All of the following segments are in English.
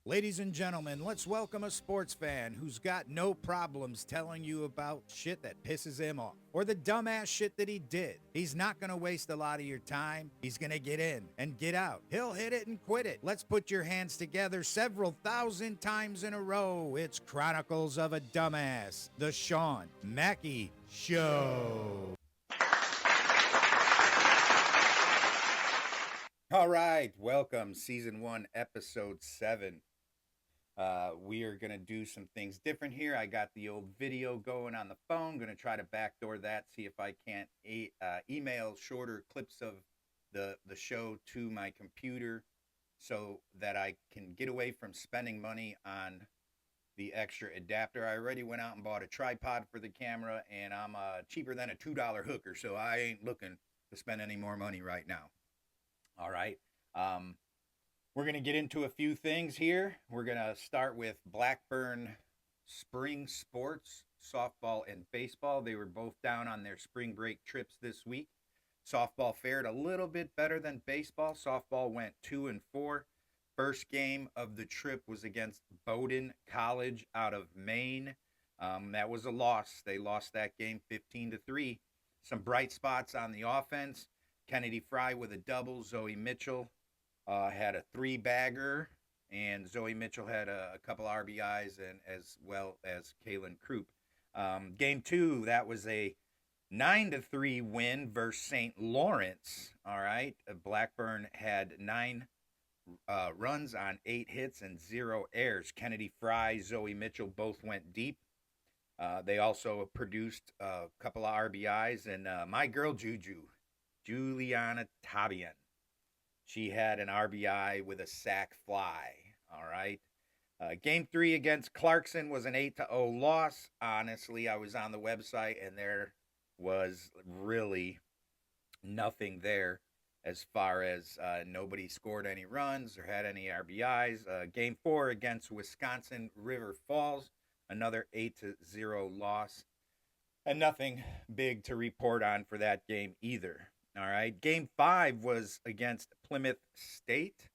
Ladies and gentlemen, let's welcome a sports fan who's got no problems telling you about shit that pisses him off or the dumbass shit that he did. He's not going to waste a lot of your time. He's going to get in and get out. He'll hit it and quit it. Let's put your hands together several thousand times in a row. It's Chronicles of a Dumbass, the Sean Mackey Show. All right, welcome, Season 1, Episode 7. We are going to do some things different here. I got the old video going on the phone. Going to try to backdoor that, see if I can't email shorter clips of the show to my computer so that I can get away from spending money on the extra adapter. I already went out and bought a tripod for the camera, and I'm cheaper than a $2 hooker, so I ain't looking to spend any more money right now. All right. We're going to get into a few things here. We're going to start with Blackburn spring sports, softball and baseball. They were both down on their spring break trips this week. Softball fared a little bit better than baseball. Softball went 2-4. First game of the trip was against Bowdoin College out of Maine. That was a loss. They lost that game 15-3. Some bright spots on the offense. Kennedy Fry with a double. Zoe Mitchell had a 3-bagger, and Zoe Mitchell had a couple RBIs, and as well as Kaylin Krupp. Game 2, that was a 9-3 win versus St. Lawrence. All right, Blackburn had 9 runs on 8 hits and 0 errors. Kennedy Fry, Zoe Mitchell both went deep. They also produced a couple of RBIs, and my girl Juliana Tabian. She had an RBI with a sac fly. All right. Game 3 against Clarkson was an 8-0 loss. Honestly, I was on the website, and there was really nothing there as far as nobody scored any runs or had any RBIs. Game 4 against Wisconsin River Falls, another 8-0 loss. And nothing big to report on for that game either. All right. Game 5 was against Plymouth State.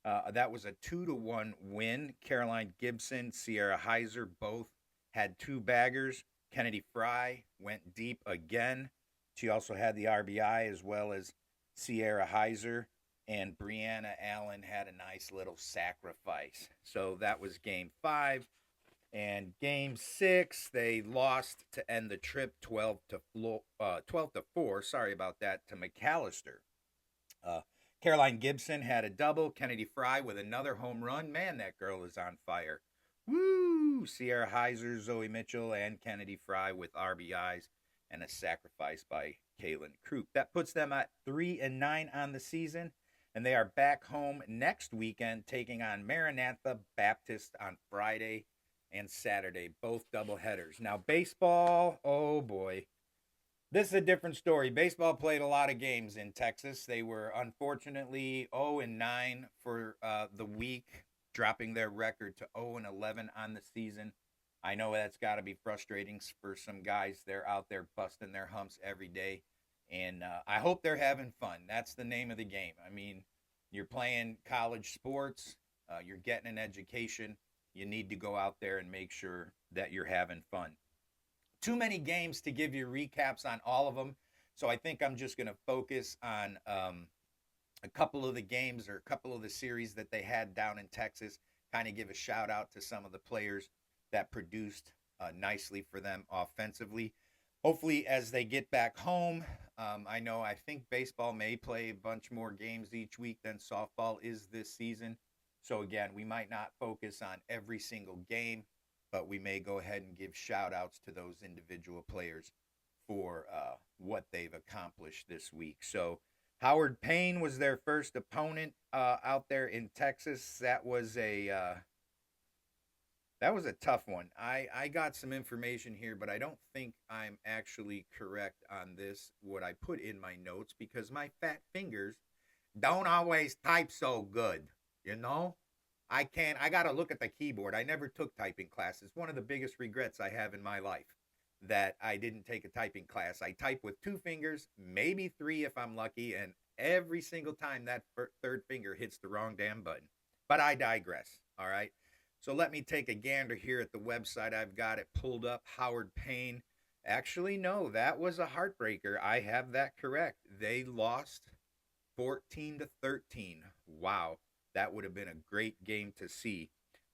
That was a 2-1 win. Caroline Gibson, Sierra Heiser both had 2 baggers. Kennedy Fry went deep again. She also had the RBI, as well as Sierra Heiser. And Brianna Allen had a nice little sacrifice. So that was game 5. And game 6, they lost to end the trip 12-4. Sorry about that, to McAllister. Caroline Gibson had a double. Kennedy Fry with another home run. Man, that girl is on fire. Woo! Sierra Heiser, Zoe Mitchell, and Kennedy Fry with RBIs and a sacrifice by Kaylin Krupp. That puts them at 3-9 on the season. And they are back home next weekend, taking on Maranatha Baptist on Friday and Saturday, both doubleheaders. Now, baseball, oh boy. This is a different story. Baseball played a lot of games in Texas. They were unfortunately 0-9 for the week, dropping their record to 0-11 on the season. I know that's got to be frustrating for some guys. They're out there busting their humps every day. And I hope they're having fun. That's the name of the game. I mean, you're playing college sports. You're getting an education. You need to go out there and make sure that you're having fun. Too many games to give you recaps on all of them, so I think I'm just going to focus on a couple of the games or a couple of the series that they had down in Texas, kind of give a shout out to some of the players that produced nicely for them offensively. Hopefully, as they get back home, I think baseball may play a bunch more games each week than softball is this season. So again, we might not focus on every single game, but we may go ahead and give shout outs to those individual players for what they've accomplished this week. So Howard Payne was their first opponent out there in Texas. That was a tough one. I got some information here, but I don't think I'm actually correct on this, what I put in my notes, because my fat fingers don't always type so good. You know, I got to look at the keyboard. I never took typing classes. One of the biggest regrets I have in my life, that I didn't take a typing class. I type with 2 fingers, maybe 3 if I'm lucky, and every single time that third finger hits the wrong damn button. But I digress. All right. So let me take a gander here at the website. I've got it pulled up. Howard Payne. Actually, no, that was a heartbreaker. I have that correct. They lost 14 to 13. Wow. That would have been a great game to see.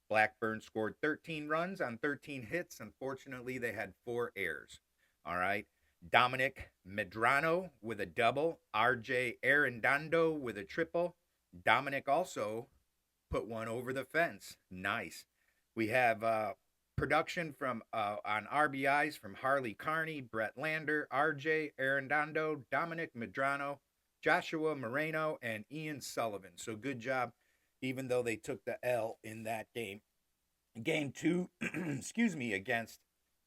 Blackburn scored 13 runs on 13 hits. Unfortunately, they had 4 errors. All right. Dominic Medrano with a double. RJ Arredondo with a triple. Dominic also put one over the fence. Nice. We have production from on RBIs from Harley Carney, Brett Lander, RJ Arredondo, Dominic Medrano, Joshua Moreno, and Ian Sullivan. So good job, even though they took the L in that game. Game 2, excuse me, against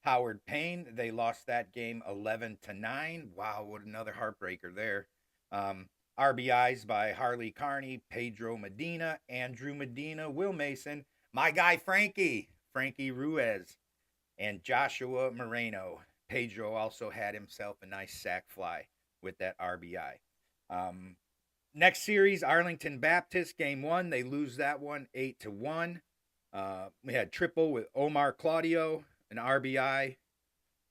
Howard Payne. They lost that game 11 to 9. Wow, what another heartbreaker there. RBIs by Harley Carney, Pedro Medina, Andrew Medina, Will Mason, my guy Frankie Ruiz, and Joshua Moreno. Pedro also had himself a nice sac fly with that RBI. Next series, Arlington Baptist, game 1. They lose that one 8 to 1. We had triple with Omar Claudio, an RBI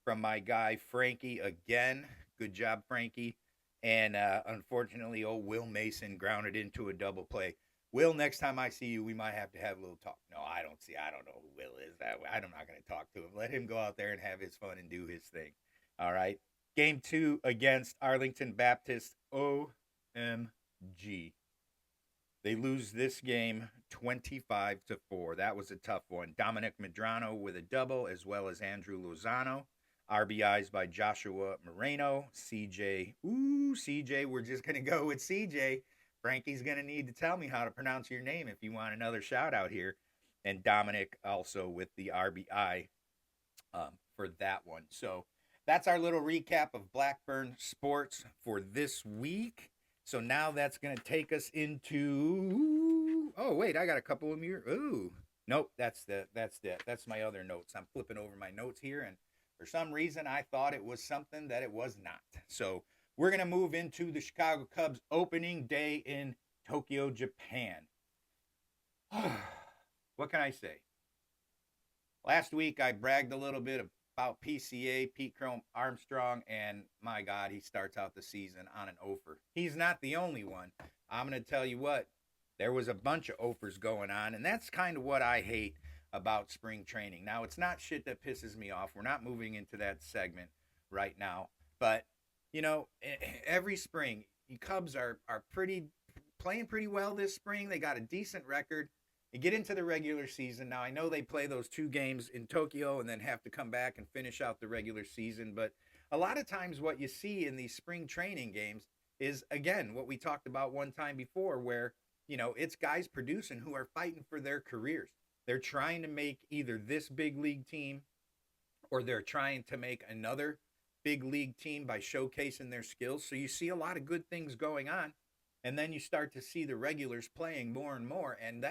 from my guy Frankie again. Good job, Frankie. And unfortunately, Will Mason grounded into a double play. Will, next time I see you, we might have to have a little talk. No, I don't know who Will is. I'm not going to talk to him. Let him go out there and have his fun and do his thing. All right. Game 2 against Arlington Baptist. OMG. They lose this game 25 to 4. That was a tough one. Dominic Medrano with a double, as well as Andrew Lozano. RBIs by Joshua Moreno. CJ. CJ. We're just going to go with CJ. Frankie's going to need to tell me how to pronounce your name if you want another shout out here. And Dominic also with the RBI for that one. So that's our little recap of Blackburn sports for this week. So now that's going to take us into. Oh, wait, I got a couple of here. Ooh. Nope, that's my other notes. I'm flipping over my notes here, and for some reason I thought it was something that it was not. So we're going to move into the Chicago Cubs opening day in Tokyo, Japan. What can I say? Last week I bragged a little bit about PCA, Pete Chrome Armstrong, and my God, he starts out the season on an offer. He's not the only one. I'm going to tell you what, there was a bunch of offers going on, and that's kind of what I hate about spring training. Now, it's not shit that pisses me off. We're not moving into that segment right now, but you know, every spring, the Cubs are playing pretty well this spring. They got a decent record. You get into the regular season. Now, I know they play those 2 games in Tokyo and then have to come back and finish out the regular season. But a lot of times what you see in these spring training games is, again, what we talked about one time before where, you know, it's guys producing who are fighting for their careers. They're trying to make either this big league team or they're trying to make another big league team by showcasing their skills. So you see a lot of good things going on. And then you start to see the regulars playing more and more, and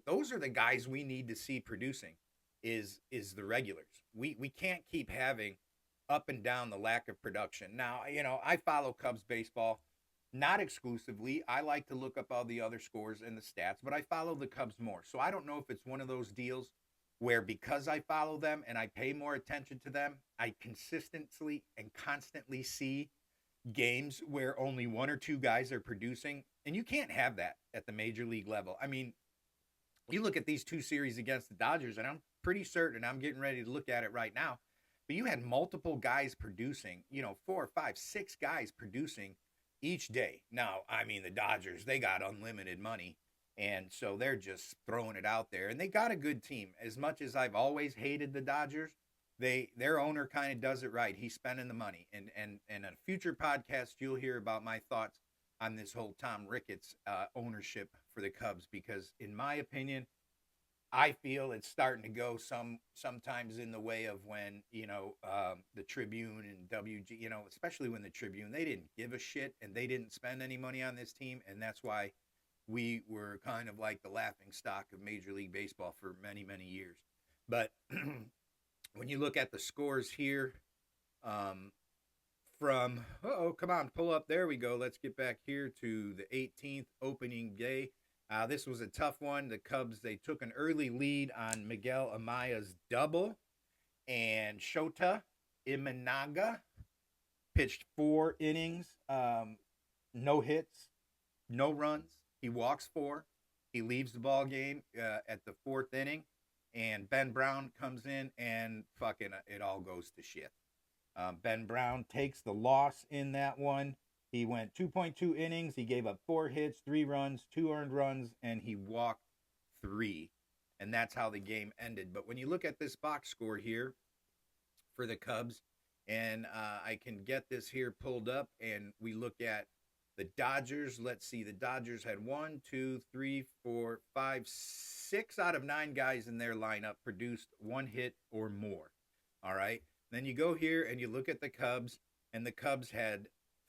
those are the guys we need to see producing, is the regulars. We can't keep having up and down the lack of production. Now, you know, I follow Cubs baseball, not exclusively. I like to look up all the other scores and the stats, but I follow the Cubs more. So I don't know if it's one of those deals where because I follow them and I pay more attention to them, I consistently and constantly see games where only 1 or 2 guys are producing, and you can't have that at the major league level. I mean, you look at these 2 series against the Dodgers, and I'm pretty certain, I'm getting ready to look at it right now, but you had multiple guys producing, you know, 4, 5, 6 guys producing each day. Now, I mean, the Dodgers, they got unlimited money, and so they're just throwing it out there, and they got a good team. As much as I've always hated the Dodgers, their owner kind of does it right. He's spending the money. And in a future podcast, you'll hear about my thoughts on this whole Tom Ricketts ownership for the Cubs, because in my opinion, I feel it's starting to go sometimes in the way of when, you know, the Tribune and WG, you know, especially when the Tribune, they didn't give a shit and they didn't spend any money on this team. And that's why we were kind of like the laughing stock of Major League Baseball for many, many years. But when you look at the scores here from, come on, pull up. There we go. Let's get back here to the 18th opening day. This was a tough one. The Cubs, they took an early lead on Miguel Amaya's double, and Shota Imanaga pitched 4 innings, no hits, no runs. He walks 4. He leaves the ball game at the 4th inning, and Ben Brown comes in and fucking it all goes to shit. Ben Brown takes the loss in that one. He went 2.2 innings. He gave up 4 hits, 3 runs, 2 earned runs, and he walked 3. And that's how the game ended. But when you look at this box score here for the Cubs, and I can get this here pulled up, and we look at the Dodgers. Let's see. The Dodgers had 1, 2, 3, 4, 5, 6 out of 9 guys in their lineup produced 1 hit or more. All right. Then you go here and you look at the Cubs, and the Cubs had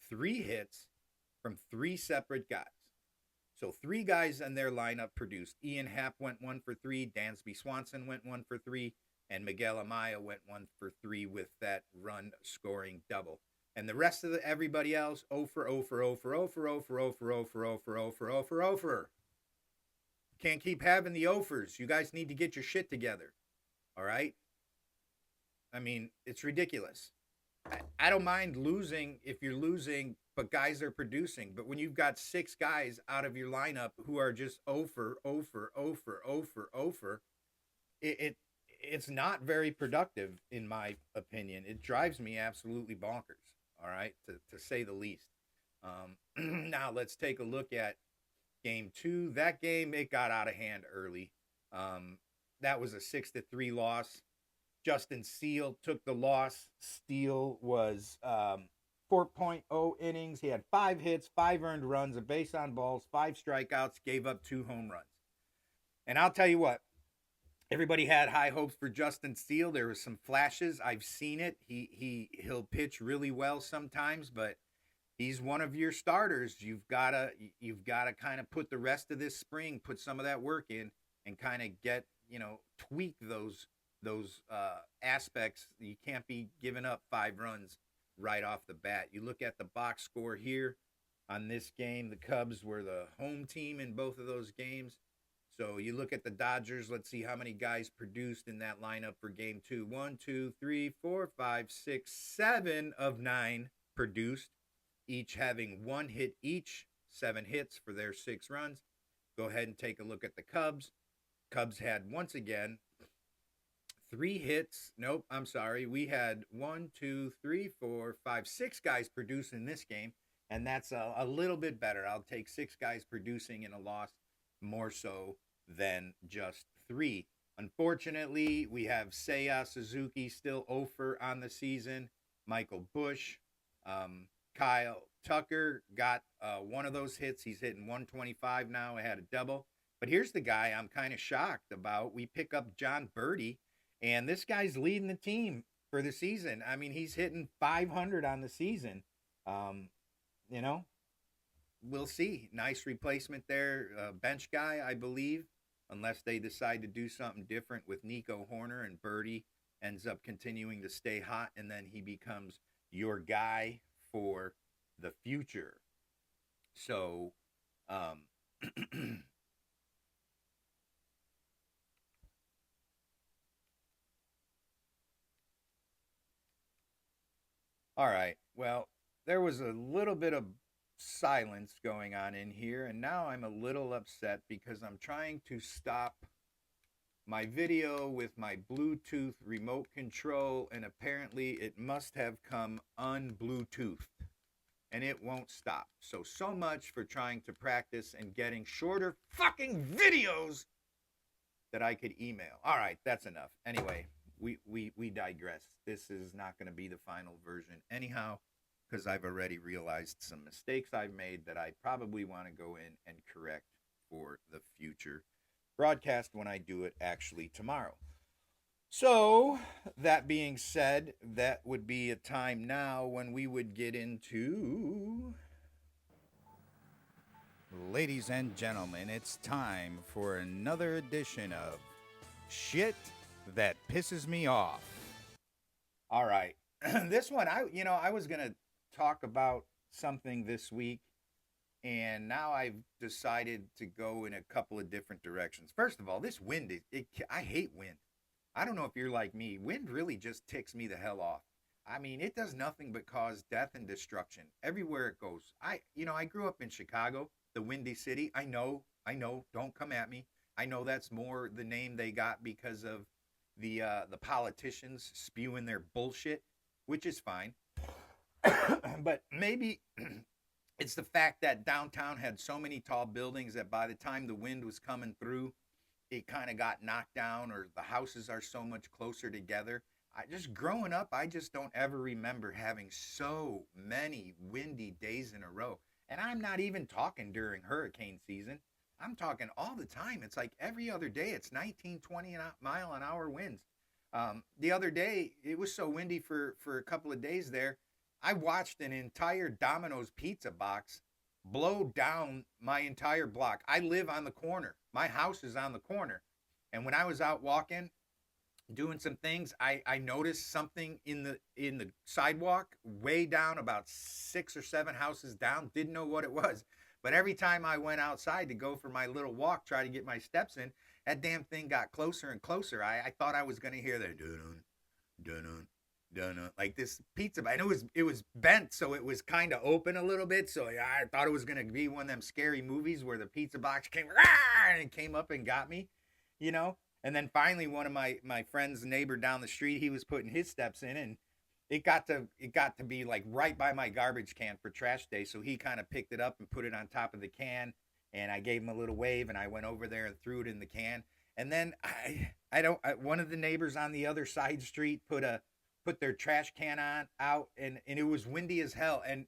3 hits from 3 separate guys. So 3 guys in their lineup produced. Ian Happ went 1 for 3. Dansby Swanson went 1 for 3. And Miguel Amaya went 1 for 3 with that run scoring double. And the rest of everybody else, 0 for 0 for 0 for 0 for 0 for 0 for 0 for 0 for 0 for 0 for 0 for. Can't keep having the offers. You guys need to get your shit together. All right? I mean, it's ridiculous. I don't mind losing if you're losing, but guys are producing. But when you've got 6 guys out of your lineup who are just 0 for 0 for 0 for 0 for 0 for, it's not very productive, in my opinion. It drives me absolutely bonkers, all right, to say the least. Now, let's take a look at Game 2. That game, it got out of hand early. That was a 6-3 loss. Justin Steele took the loss. Steele was 4.0 innings. He had 5 hits, 5 earned runs, a base on balls, 5 strikeouts, gave up 2 home runs. And I'll tell you what, everybody had high hopes for Justin Steele. There was some flashes. I've seen it. He'll pitch really well sometimes, but he's one of your starters. You've got to kind of put the rest of this spring, put some of that work in, and kind of get, tweak those aspects. You can't be giving up 5 runs right off the bat. You look at the box score here on this game. The Cubs were the home team in both of those games. So you look at the Dodgers. Let's see how many guys produced in that lineup for Game 2. 1, 2, 3, 4, 5, 6, 7 of 9 produced, each having 1 hit each. 7 hits for their 6 runs. Go ahead and take a look at the Cubs. Cubs had, once again, 3 hits. Nope, I'm sorry. We had 1, 2, 3, 4, 5, 6 guys produce in this game, and that's a little bit better. I'll take 6 guys producing in a loss more so than just 3. Unfortunately, we have Seiya Suzuki still 0 for on the season. Michael Busch, Kyle Tucker got one of those hits. He's hitting 125 now. I had a double. But here's the guy I'm kind of shocked about. We pick up John Birdie, and this guy's leading the team for the season. I mean, he's hitting 500 on the season. We'll see. Nice replacement there. Bench guy, I believe, unless they decide to do something different with Nico Horner, and Birdie ends up continuing to stay hot, and then he becomes your guy for the future. So, all right. Well, there was a little bit of silence going on in here, and now I'm a little upset because I'm trying to stop my video with my Bluetooth remote control, and apparently it must have come un-Bluetoothed, and it won't stop. So much for trying to practice and getting shorter fucking videos that I could email. All right, that's enough. Anyway, we digress. This is not going to be the final version anyhow, because I've already realized some mistakes I've made that I probably want to go in and correct for the future broadcast when I do it actually tomorrow. So, that being said, that would be a time now when we would get into... Ladies and gentlemen, it's time for another edition of Shit That Pisses Me Off. All right. This one, I was going to talk about something this week And now I've decided to go in a couple of different directions. First of all, this wind I hate wind. I don't know if you're like me. Wind really just ticks me the hell off. I mean, it does nothing but cause death and destruction everywhere it goes. I grew up in Chicago, the Windy City. I know. Don't come at me. I know that's more the name they got because of the politicians spewing their bullshit, which is fine. But maybe it's the fact that downtown had so many tall buildings that by the time the wind was coming through, it kind of got knocked down, or the houses are so much closer together. I just growing up, I just don't ever remember having so many windy days in a row. And I'm not even talking during hurricane season. I'm talking all the time. It's like every other day, it's 19, 20 mile an hour winds. The other day, it was so windy for a couple of days there. I watched an entire Domino's pizza box blow down my entire block. I live on the corner. My house is on the corner. And when I was out walking, doing some things, I noticed something in the sidewalk way down, about 6 or 7 houses down. Didn't know what it was. But every time I went outside to go for my little walk, try to get my steps in, that damn thing got closer and closer. I thought I was going to hear that dun dun dun like this pizza. And it was bent, so it was kind of open a little bit. So I thought it was going to be one of them scary movies where the pizza box came and it came up and got me, you know. And then finally, one of my friend's neighbor down the street, he was putting his steps in, and it got to be like right by my garbage can for trash day. So he kind of picked it up and put it on top of the can, and I gave him a little wave, and I went over there and threw it in the can. And then one of the neighbors on the other side street put their trash can on out, and it was windy as hell, and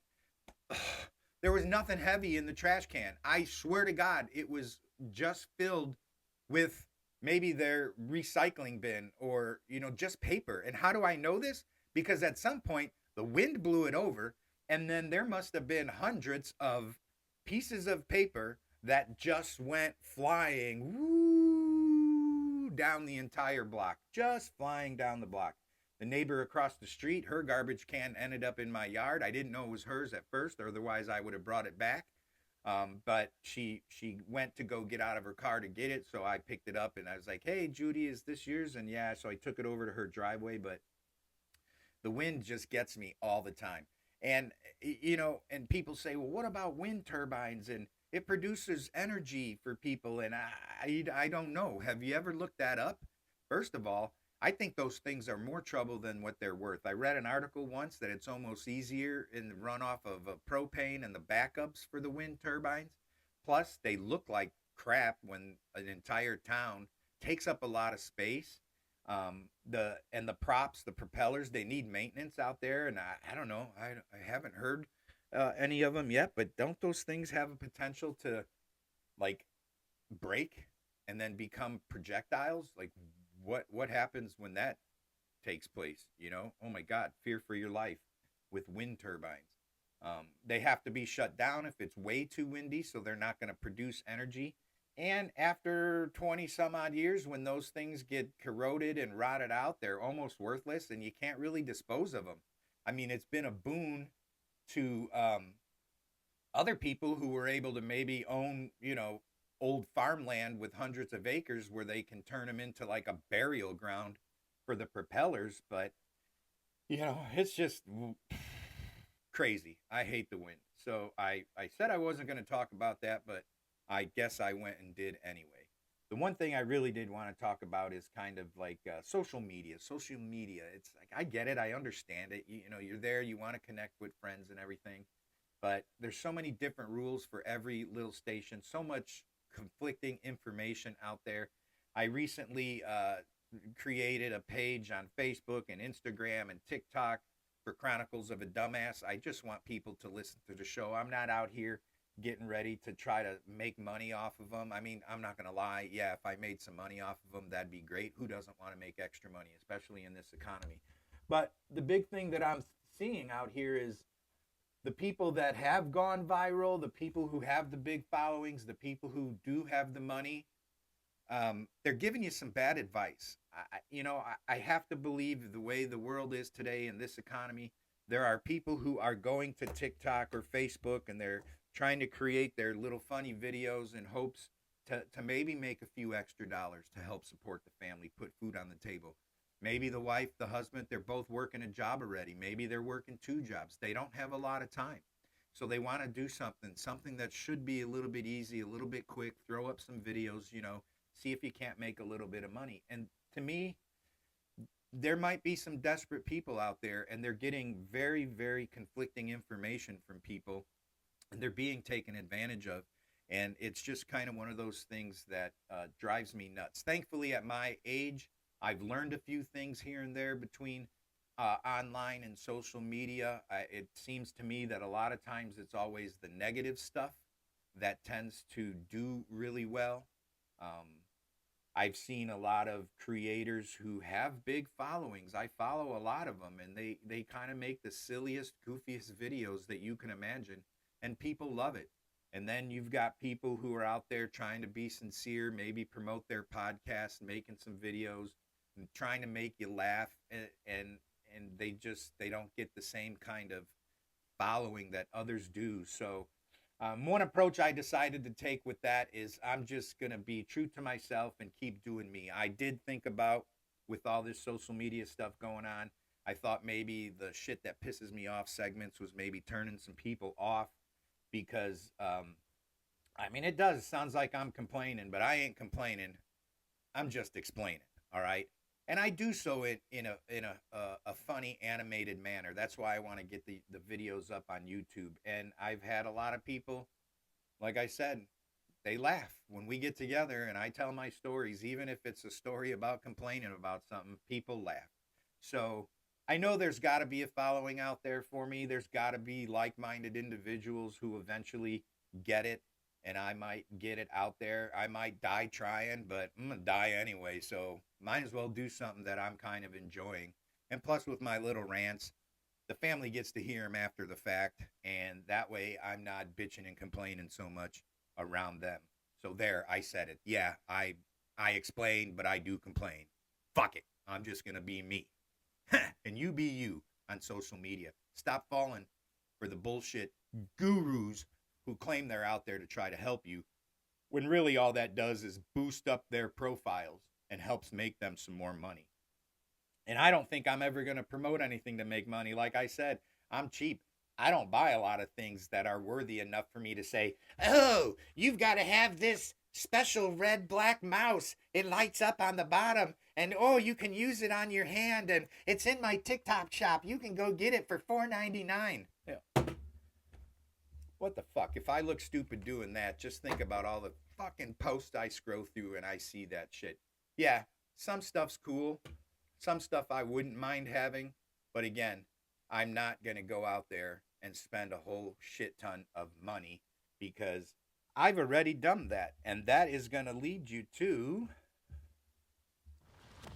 there was nothing heavy in the trash can. I swear to God, it was just filled with maybe their recycling bin, or just paper. And how do I know this? Because at some point the wind blew it over, and then there must have been hundreds of pieces of paper that just went flying woo, down the entire block, just flying down the block. The neighbor across the street, her garbage can ended up in my yard. I didn't know it was hers at first, otherwise I would have brought it back. But she went to go get out of her car to get it, so I picked it up and I was like, "Hey, Judy, is this yours?" And yeah, so I took it over to her driveway. But the wind just gets me all the time. And and people say, "Well, what about wind turbines?" And it produces energy for people, and I don't know. Have you ever looked that up? First of all, I think those things are more trouble than what they're worth. I read an article once that it's almost easier in the runoff of propane and the backups for the wind turbines. Plus, they look like crap when an entire town takes up a lot of space. The props, the propellers, they need maintenance out there, and I don't know. I haven't heard any of them yet, but don't those things have a potential to like break and then become projectiles? Like what happens when that takes place? Oh my God, fear for your life with wind turbines. They have to be shut down if it's way too windy, so they're not going to produce energy. And after 20 some odd years, when those things get corroded and rotted out, they're almost worthless, and you can't really dispose of them. I mean, it's been a boon to other people who were able to maybe own, old farmland with hundreds of acres where they can turn them into like a burial ground for the propellers. But, it's just crazy. I hate the wind. So I said I wasn't going to talk about that, but I guess I went and did anyway. The one thing I really did want to talk about is kind of like social media. Social media, it's like, I get it. I understand it. You're there. You want to connect with friends and everything. But there's so many different rules for every little station, so much conflicting information out there. I recently created a page on Facebook and Instagram and TikTok for Chronicles of a Dumbass. I just want people to listen to the show. I'm not out here getting ready to try to make money off of them. I mean, I'm not going to lie. Yeah, if I made some money off of them, that'd be great. Who doesn't want to make extra money, especially in this economy? But the big thing that I'm seeing out here is the people that have gone viral, the people who have the big followings, the people who do have the money, they're giving you some bad advice. I have to believe the way the world is today in this economy, there are people who are going to TikTok or Facebook and trying to create their little funny videos in hopes to maybe make a few extra dollars to help support the family, put food on the table. Maybe the wife, the husband, they're both working a job already. Maybe they're working two jobs. They don't have a lot of time. So they want to do something that should be a little bit easy, a little bit quick, throw up some videos, see if you can't make a little bit of money. And to me, there might be some desperate people out there, and they're getting very, very conflicting information from people, and they're being taken advantage of. And it's just kind of one of those things that drives me nuts. Thankfully, at my age, I've learned a few things here and there between online and social media. It seems to me that a lot of times it's always the negative stuff that tends to do really well. I've seen a lot of creators who have big followings. I follow a lot of them, and they kind of make the silliest, goofiest videos that you can imagine, and people love it. And then you've got people who are out there trying to be sincere, maybe promote their podcast, making some videos, and trying to make you laugh, and they don't get the same kind of following that others do. So one approach I decided to take with that is I'm just going to be true to myself and keep doing me. I did think about, with all this social media stuff going on, I thought maybe the shit that pisses me off segments was maybe turning some people off, because it does. It sounds like I'm complaining, but I ain't complaining. I'm just explaining. All right. And I do so in a funny animated manner. That's why I want to get the videos up on YouTube. And I've had a lot of people, like I said, they laugh when we get together and I tell my stories. Even if it's a story about complaining about something, people laugh. So I know there's got to be a following out there for me. There's got to be like-minded individuals who eventually get it, and I might get it out there. I might die trying, but I'm going to die anyway, so might as well do something that I'm kind of enjoying. And plus, with my little rants, the family gets to hear them after the fact, and that way I'm not bitching and complaining so much around them. So there, I said it. Yeah, I explained, but I do complain. Fuck it. I'm just going to be me. And you be you on social media. Stop falling for the bullshit gurus who claim they're out there to try to help you, when really all that does is boost up their profiles and helps make them some more money. And I don't think I'm ever going to promote anything to make money. Like I said, I'm cheap. I don't buy a lot of things that are worthy enough for me to say, oh, you've got to have this special red black mouse. It lights up on the bottom, and oh, you can use it on your hand, and it's in my TikTok shop. You can go get it for $4.99. Yeah. What the fuck? If I look stupid doing that, just think about all the fucking posts I scroll through and I see that shit. Yeah, some stuff's cool. Some stuff I wouldn't mind having. But again, I'm not going to go out there and spend a whole shit ton of money, because I've already done that. And that is going to lead you to...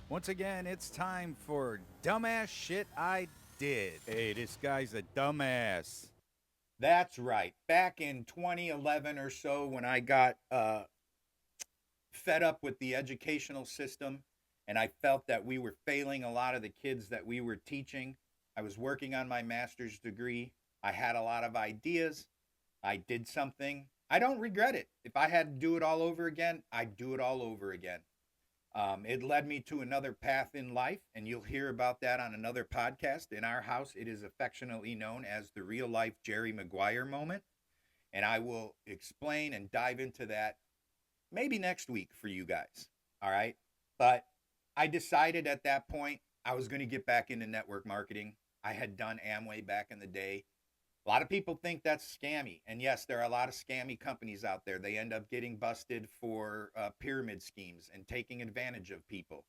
Once again, it's time for Dumbass Shit I Did. Hey, this guy's a dumbass. That's right. Back in 2011 or so, when I got fed up with the educational system and I felt that we were failing a lot of the kids that we were teaching, I was working on my master's degree. I had a lot of ideas. I did something. I don't regret it. If I had to do it all over again, I'd do it all over again. It led me to another path in life, and you'll hear about that on another podcast. In our house, it is affectionately known as the real life Jerry Maguire moment. And I will explain and dive into that maybe next week for you guys. All right. But I decided at that point I was going to get back into network marketing. I had done Amway back in the day. A lot of people think that's scammy. And yes, there are a lot of scammy companies out there. They end up getting busted for pyramid schemes and taking advantage of people.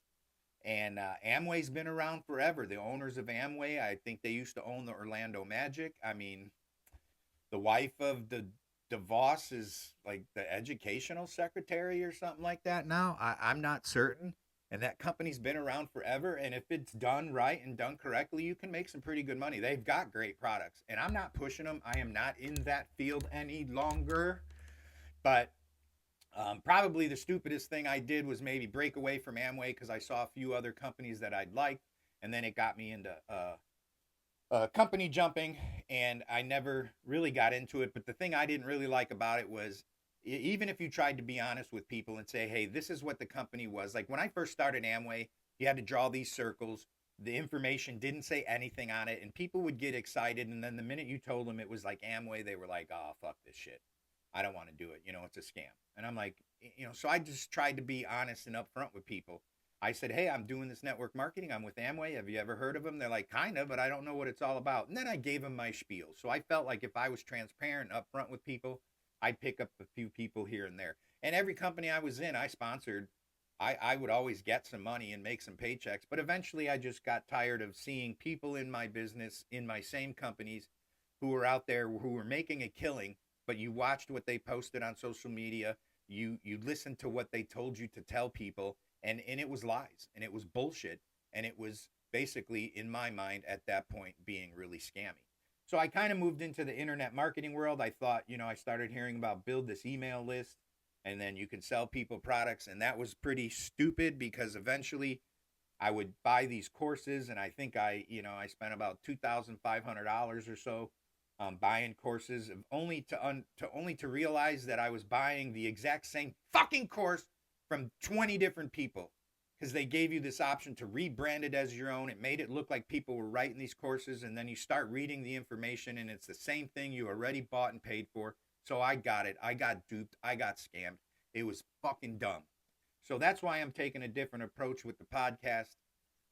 And Amway's been around forever. The owners of Amway, I think they used to own the Orlando Magic. I mean, the wife of the DeVos is like the educational secretary or something like that now. I'm not certain. And that company's been around forever. And if it's done right and done correctly, you can make some pretty good money. They've got great products. And I'm not pushing them. I am not in that field any longer. But probably the stupidest thing I did was maybe break away from Amway because I saw a few other companies that I'd liked. And then it got me into company jumping, and I never really got into it. But the thing I didn't really like about it was, even if you tried to be honest with people and say, hey, this is what the company was like. When I first started Amway, you had to draw these circles. The information didn't say anything on it, and people would get excited. And then the minute you told them it was like Amway, they were like, oh, fuck this shit. I don't want to do it. It's a scam. And I'm like, so I just tried to be honest and upfront with people. I said, hey, I'm doing this network marketing. I'm with Amway. Have you ever heard of them? They're like, kind of, but I don't know what it's all about. And then I gave them my spiel. So I felt like if I was transparent and upfront with people, I'd pick up a few people here and there. And every company I was in, I sponsored. I would always get some money and make some paychecks. But eventually I just got tired of seeing people in my business, in my same companies, who were out there who were making a killing, but you watched what they posted on social media. You listened to what they told you to tell people, and it was lies, and it was bullshit, and it was basically, in my mind at that point, being really scammy. So I kind of moved into the internet marketing world. I thought, I started hearing about build this email list, and then you can sell people products, and that was pretty stupid because eventually I would buy these courses, and I think I spent about $2,500 or so buying courses, only to realize that I was buying the exact same fucking course from 20 different people, because they gave you this option to rebrand it as your own. It made it look like people were writing these courses, and then you start reading the information and it's the same thing you already bought and paid for. So I got it. I got duped. I got scammed. It was fucking dumb. So that's why I'm taking a different approach with the podcast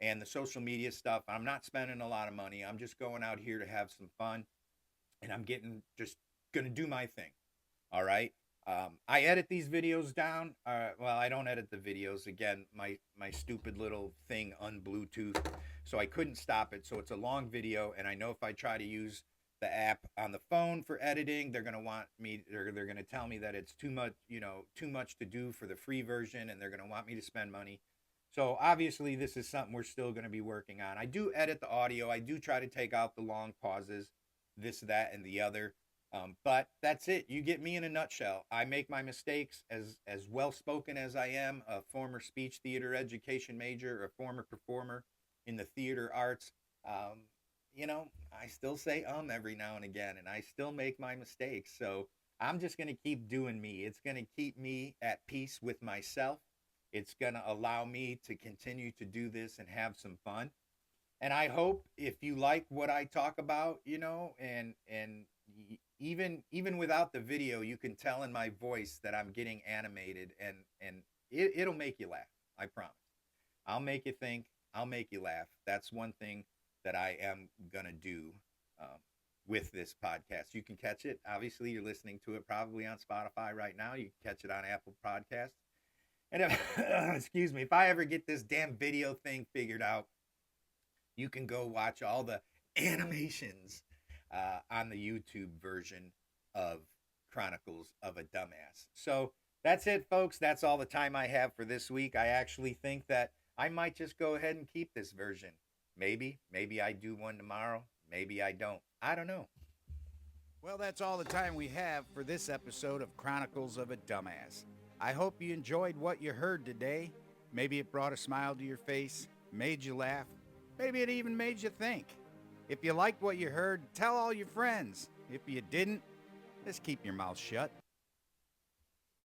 and the social media stuff. I'm not spending a lot of money. I'm just going out here to have some fun, and I'm just going to do my thing. All right. I edit these videos down. Well, I don't edit the videos. Again, my stupid little thing un-Bluetooth, so I couldn't stop it. So it's a long video, and I know if I try to use the app on the phone for editing, they're gonna tell me that it's too much to do for the free version, and they're gonna want me to spend money. So obviously, this is something we're still gonna be working on. I do edit the audio. I do try to take out the long pauses, this, that, and the other. But that's it. You get me in a nutshell. I make my mistakes. As well-spoken as I am, a former speech theater education major, a former performer in the theater arts, I still say every now and again, and I still make my mistakes. So I'm just going to keep doing me. It's going to keep me at peace with myself. It's going to allow me to continue to do this and have some fun. And I hope if you like what I talk about, and even without the video, you can tell in my voice that I'm getting animated, and it'll make you laugh. I promise. I'll make you think. I'll make you laugh. That's one thing that I am gonna do with this podcast. You can catch it. Obviously, you're listening to it probably on Spotify right now. You can catch it on Apple Podcasts. And if, excuse me, if I ever get this damn video thing figured out, you can go watch all the animations on the YouTube version of Chronicles of a Dumbass. So that's it, folks. That's all the time I have for this week. I actually think that I might just go ahead and keep this version. Maybe I do one tomorrow. Maybe I don't. I don't know. Well, that's all the time we have for this episode of Chronicles of a Dumbass. I hope you enjoyed what you heard today. Maybe it brought a smile to your face, made you laugh. Maybe it even made you think. If you liked what you heard, tell all your friends. If you didn't, just keep your mouth shut.